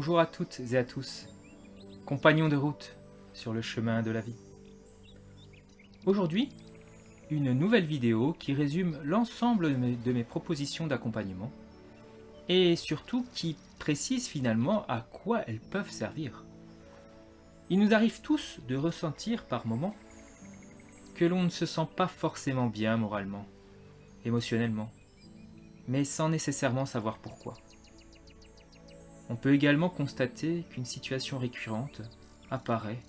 Bonjour à toutes et à tous, compagnons de route sur le chemin de la vie. Aujourd'hui, une nouvelle vidéo qui résume l'ensemble de mes propositions d'accompagnement et surtout qui précise finalement à quoi elles peuvent servir. Il nous arrive tous de ressentir par moments que l'on ne se sent pas forcément bien moralement, émotionnellement, mais sans nécessairement savoir pourquoi. On peut également constater qu'une situation récurrente apparaît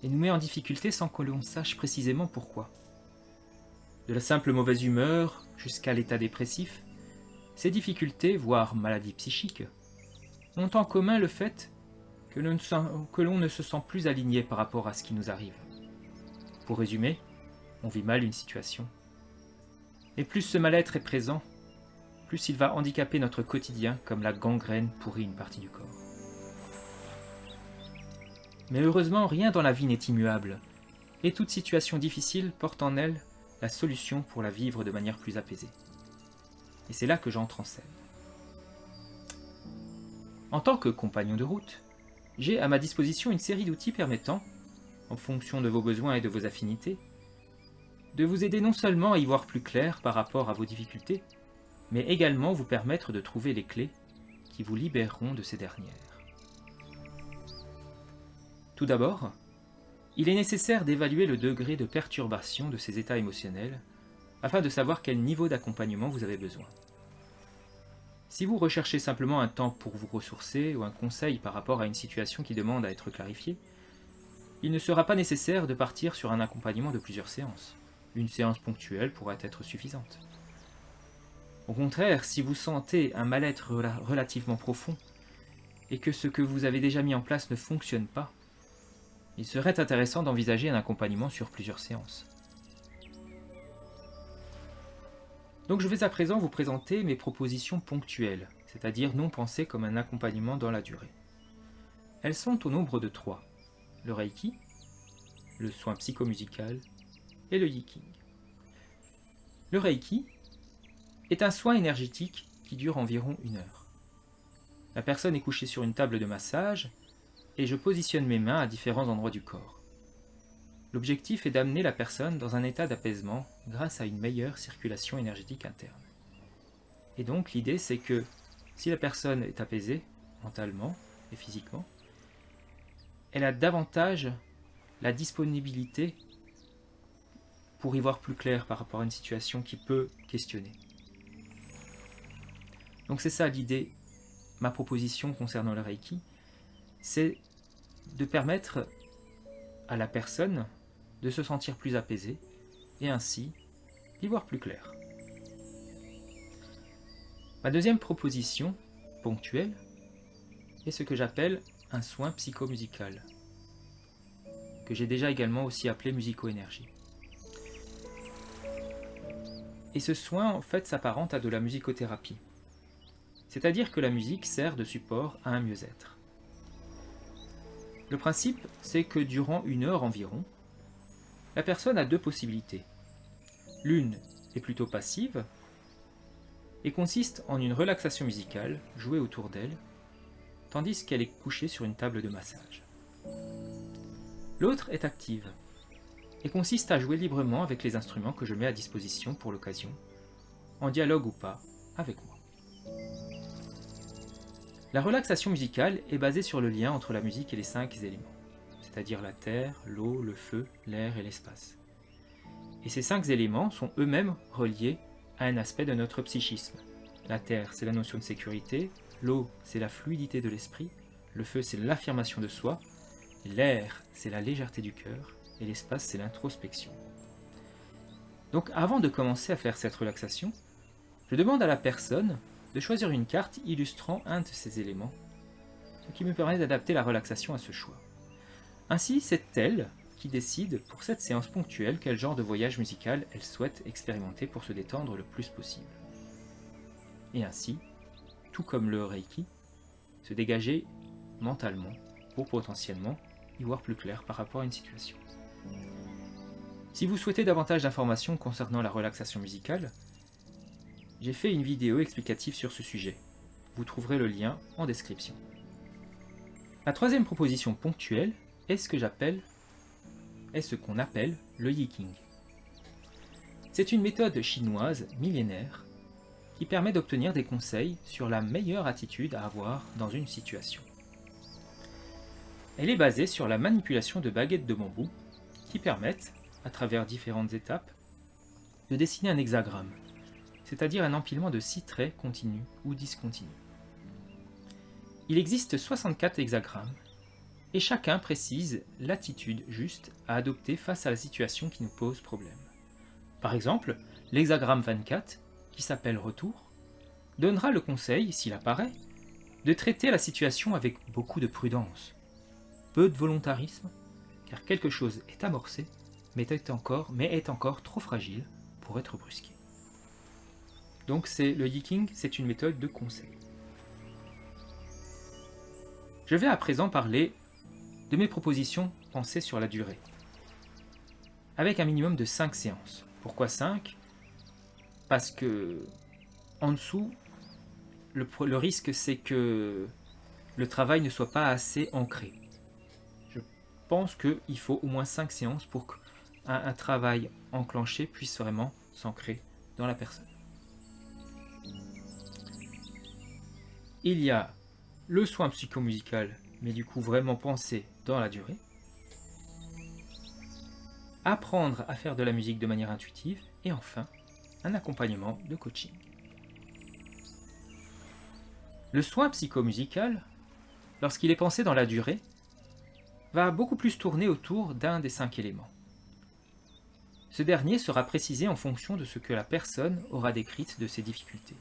et nous met en difficulté sans que l'on sache précisément pourquoi. De la simple mauvaise humeur jusqu'à l'état dépressif, ces difficultés, voire maladies psychiques, ont en commun le fait que l'on ne se sent plus aligné par rapport à ce qui nous arrive. Pour résumer, on vit mal une situation. Et plus ce mal-être est présent, plus il va handicaper notre quotidien comme la gangrène pourrit une partie du corps. Mais heureusement, rien dans la vie n'est immuable, et toute situation difficile porte en elle la solution pour la vivre de manière plus apaisée. Et c'est là que j'entre en scène. En tant que compagnon de route, j'ai à ma disposition une série d'outils permettant, en fonction de vos besoins et de vos affinités, de vous aider non seulement à y voir plus clair par rapport à vos difficultés, mais également vous permettre de trouver les clés qui vous libéreront de ces dernières. Tout d'abord, il est nécessaire d'évaluer le degré de perturbation de ces états émotionnels afin de savoir quel niveau d'accompagnement vous avez besoin. Si vous recherchez simplement un temps pour vous ressourcer ou un conseil par rapport à une situation qui demande à être clarifiée, il ne sera pas nécessaire de partir sur un accompagnement de plusieurs séances. Une séance ponctuelle pourrait être suffisante. Au contraire, si vous sentez un mal-être relativement profond et que ce que vous avez déjà mis en place ne fonctionne pas, il serait intéressant d'envisager un accompagnement sur plusieurs séances. Donc je vais à présent vous présenter mes propositions ponctuelles, c'est-à-dire non pensées comme un accompagnement dans la durée. Elles sont au nombre de 3, le Reiki, le soin psychomusical et le Yiking. Le Reiki est un soin énergétique qui dure environ 1 heure. La personne est couchée sur une table de massage et je positionne mes mains à différents endroits du corps. L'objectif est d'amener la personne dans un état d'apaisement grâce à une meilleure circulation énergétique interne. Et donc l'idée c'est que si la personne est apaisée mentalement et physiquement, elle a davantage la disponibilité pour y voir plus clair par rapport à une situation qui peut questionner. Donc c'est ça l'idée, ma proposition concernant le Reiki, c'est de permettre à la personne de se sentir plus apaisée et ainsi d'y voir plus clair. Ma deuxième proposition, ponctuelle, est ce que j'appelle un soin psychomusical, que j'ai déjà également aussi appelé musico-énergie. Et ce soin, en fait, s'apparente à de la musicothérapie. C'est-à-dire que la musique sert de support à un mieux-être. Le principe, c'est que durant 1 heure environ, la personne a 2 possibilités. L'une est plutôt passive et consiste en une relaxation musicale jouée autour d'elle, tandis qu'elle est couchée sur une table de massage. L'autre est active et consiste à jouer librement avec les instruments que je mets à disposition pour l'occasion, en dialogue ou pas avec moi. La relaxation musicale est basée sur le lien entre la musique et les 5 éléments, c'est-à-dire la terre, l'eau, le feu, l'air et l'espace. Et ces 5 éléments sont eux-mêmes reliés à un aspect de notre psychisme. La terre, c'est la notion de sécurité, l'eau, c'est la fluidité de l'esprit, le feu, c'est l'affirmation de soi, l'air, c'est la légèreté du cœur, et l'espace, c'est l'introspection. Donc avant de commencer à faire cette relaxation, je demande à la personne de choisir une carte illustrant un de ces éléments, ce qui me permet d'adapter la relaxation à ce choix. Ainsi, c'est elle qui décide pour cette séance ponctuelle quel genre de voyage musical elle souhaite expérimenter pour se détendre le plus possible. Et ainsi, tout comme le Reiki, se dégager mentalement pour potentiellement y voir plus clair par rapport à une situation. Si vous souhaitez davantage d'informations concernant la relaxation musicale, j'ai fait une vidéo explicative sur ce sujet. Vous trouverez le lien en description. La troisième proposition ponctuelle est ce qu'on appelle le Yiking. C'est une méthode chinoise millénaire qui permet d'obtenir des conseils sur la meilleure attitude à avoir dans une situation. Elle est basée sur la manipulation de baguettes de bambou qui permettent, à travers différentes étapes, de dessiner un hexagramme, c'est-à-dire un empilement de 6 traits continus ou discontinus. Il existe 64 hexagrammes et chacun précise l'attitude juste à adopter face à la situation qui nous pose problème. Par exemple, l'hexagramme 24, qui s'appelle retour, donnera le conseil, s'il apparaît, de traiter la situation avec beaucoup de prudence, peu de volontarisme, car quelque chose est amorcé, mais est encore trop fragile pour être brusqué. Donc le Yiking, c'est une méthode de conseil. Je vais à présent parler de mes propositions pensées sur la durée, avec un minimum de 5 séances. Pourquoi 5 ? Parce que en dessous, le risque c'est que le travail ne soit pas assez ancré. Je pense qu'il faut au moins 5 séances pour qu'un travail enclenché puisse vraiment s'ancrer dans la personne. Il y a le soin psychomusical, mais du coup vraiment pensé dans la durée. Apprendre à faire de la musique de manière intuitive. Et enfin, un accompagnement de coaching. Le soin psychomusical, lorsqu'il est pensé dans la durée, va beaucoup plus tourner autour d'un des 5 éléments. Ce dernier sera précisé en fonction de ce que la personne aura décrite de ses difficultés.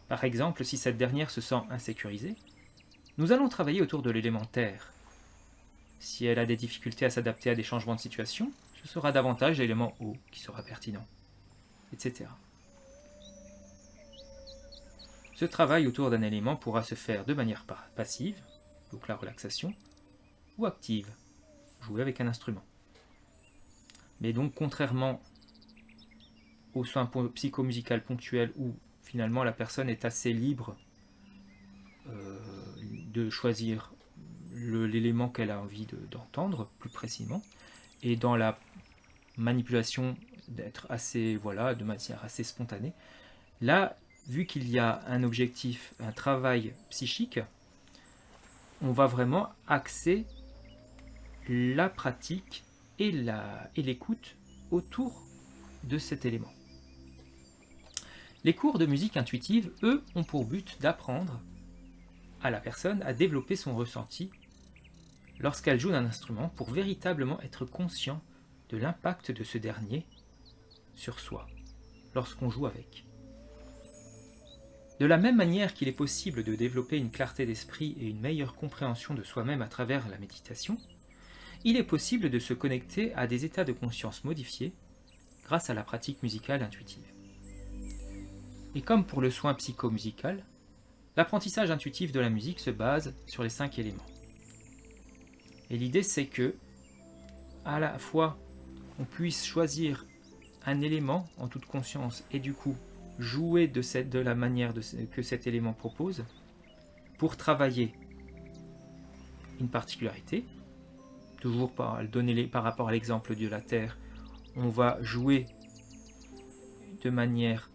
Par exemple, si cette dernière se sent insécurisée, nous allons travailler autour de l'élément terre. Si elle a des difficultés à s'adapter à des changements de situation, ce sera davantage l'élément eau qui sera pertinent, etc. Ce travail autour d'un élément pourra se faire de manière passive, donc la relaxation, ou active, jouer avec un instrument. Mais donc, contrairement au soin psychomusical ponctuel où finalement la personne est assez libre de choisir l'élément qu'elle a envie d'entendre plus précisément, et dans la manipulation d'être assez, de manière assez spontanée. Là, vu qu'il y a un objectif, un travail psychique, on va vraiment axer la pratique et l'écoute autour de cet élément. Les cours de musique intuitive, eux, ont pour but d'apprendre à la personne à développer son ressenti lorsqu'elle joue d'un instrument pour véritablement être conscient de l'impact de ce dernier sur soi, lorsqu'on joue avec. De la même manière qu'il est possible de développer une clarté d'esprit et une meilleure compréhension de soi-même à travers la méditation, il est possible de se connecter à des états de conscience modifiés grâce à la pratique musicale intuitive. Et comme pour le soin psychomusical, l'apprentissage intuitif de la musique se base sur les 5 éléments. Et l'idée c'est que, à la fois, on puisse choisir un élément en toute conscience et du coup jouer de la manière que cet élément propose pour travailler une particularité. Toujours par rapport à l'exemple de la Terre, on va jouer de manière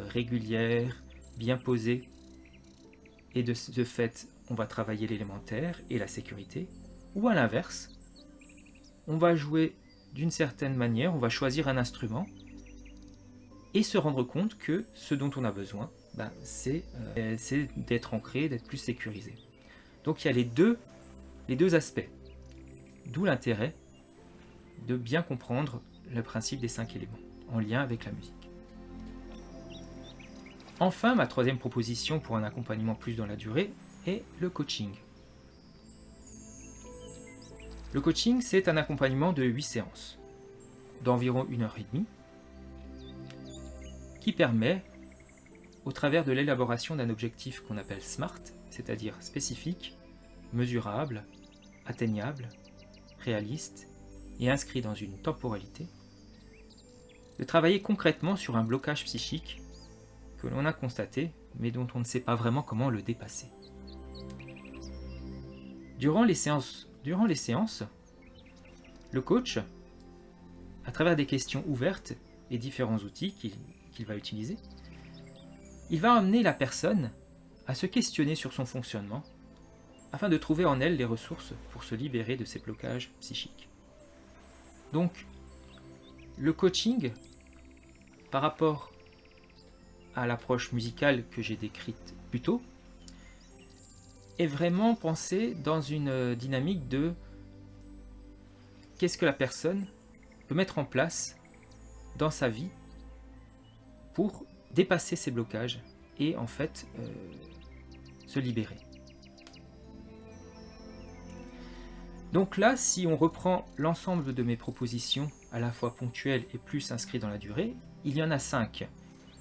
régulière, bien posée, et de ce fait, on va travailler l'élémentaire et la sécurité. Ou à l'inverse, on va jouer d'une certaine manière, on va choisir un instrument et se rendre compte que ce dont on a besoin, c'est d'être ancré, d'être plus sécurisé. Donc il y a les deux aspects. D'où l'intérêt de bien comprendre le principe des 5 éléments, en lien avec la musique. Enfin, ma troisième proposition pour un accompagnement plus dans la durée est le coaching. Le coaching, c'est un accompagnement de 8 séances, d'environ 1h30, qui permet, au travers de l'élaboration d'un objectif qu'on appelle SMART, c'est-à-dire spécifique, mesurable, atteignable, réaliste et inscrit dans une temporalité, de travailler concrètement sur un blocage psychique que l'on a constaté, mais dont on ne sait pas vraiment comment le dépasser. Durant les séances, le coach, à travers des questions ouvertes et différents outils qu'il va utiliser, il va amener la personne à se questionner sur son fonctionnement afin de trouver en elle les ressources pour se libérer de ses blocages psychiques. Donc, le coaching, par rapport à l'approche musicale que j'ai décrite plus tôt, est vraiment pensé dans une dynamique de qu'est-ce que la personne peut mettre en place dans sa vie pour dépasser ses blocages et en fait se libérer. Donc là, si on reprend l'ensemble de mes propositions, à la fois ponctuelles et plus inscrites dans la durée, il y en a 5.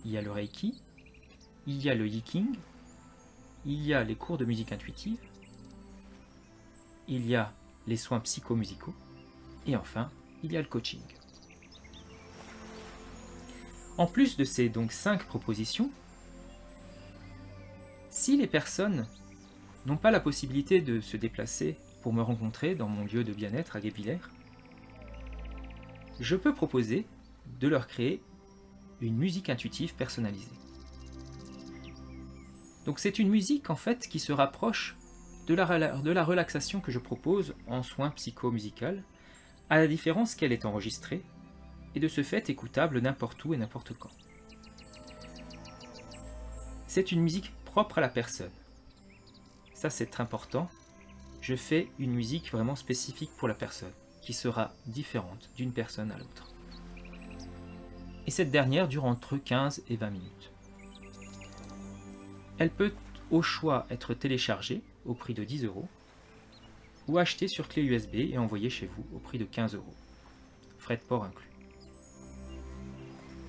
Il y a le Reiki, il y a le Yiking, il y a les cours de musique intuitive, il y a les soins psychomusicaux, et enfin, il y a le coaching. En plus de ces donc 5 propositions, si les personnes n'ont pas la possibilité de se déplacer pour me rencontrer dans mon lieu de bien-être à Guebwiller, je peux proposer de leur créer une musique intuitive personnalisée. Donc c'est une musique en fait qui se rapproche de la relaxation que je propose en soins psychomusicales, à la différence qu'elle est enregistrée et de ce fait écoutable n'importe où et n'importe quand. C'est une musique propre à la personne. Ça c'est très important. Je fais une musique vraiment spécifique pour la personne, qui sera différente d'une personne à l'autre. Et cette dernière dure entre 15 et 20 minutes. Elle peut au choix être téléchargée au prix de 10 € ou achetée sur clé USB et envoyée chez vous au prix de 15 €, frais de port inclus.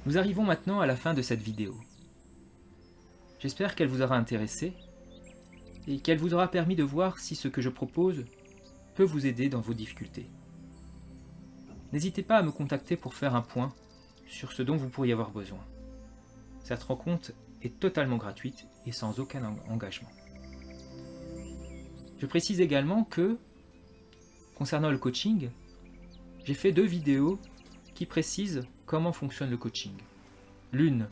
Nous arrivons maintenant à la fin de cette vidéo. J'espère qu'elle vous aura intéressé et qu'elle vous aura permis de voir si ce que je propose peut vous aider dans vos difficultés. N'hésitez pas à me contacter pour faire un point sur ce dont vous pourriez avoir besoin. Cette rencontre est totalement gratuite et sans aucun engagement. Je précise également que, concernant le coaching, j'ai fait 2 vidéos qui précisent comment fonctionne le coaching. L'une,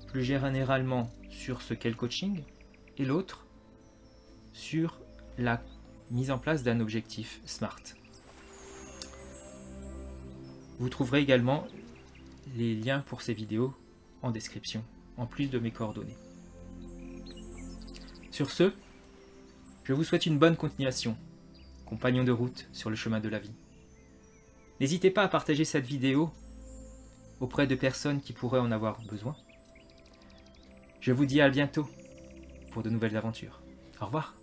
plus généralement sur ce qu'est le coaching, et l'autre, sur la mise en place d'un objectif SMART. Vous trouverez également les liens pour ces vidéos en description, en plus de mes coordonnées. Sur ce, je vous souhaite une bonne continuation, compagnons de route sur le chemin de la vie. N'hésitez pas à partager cette vidéo auprès de personnes qui pourraient en avoir besoin. Je vous dis à bientôt pour de nouvelles aventures. Au revoir.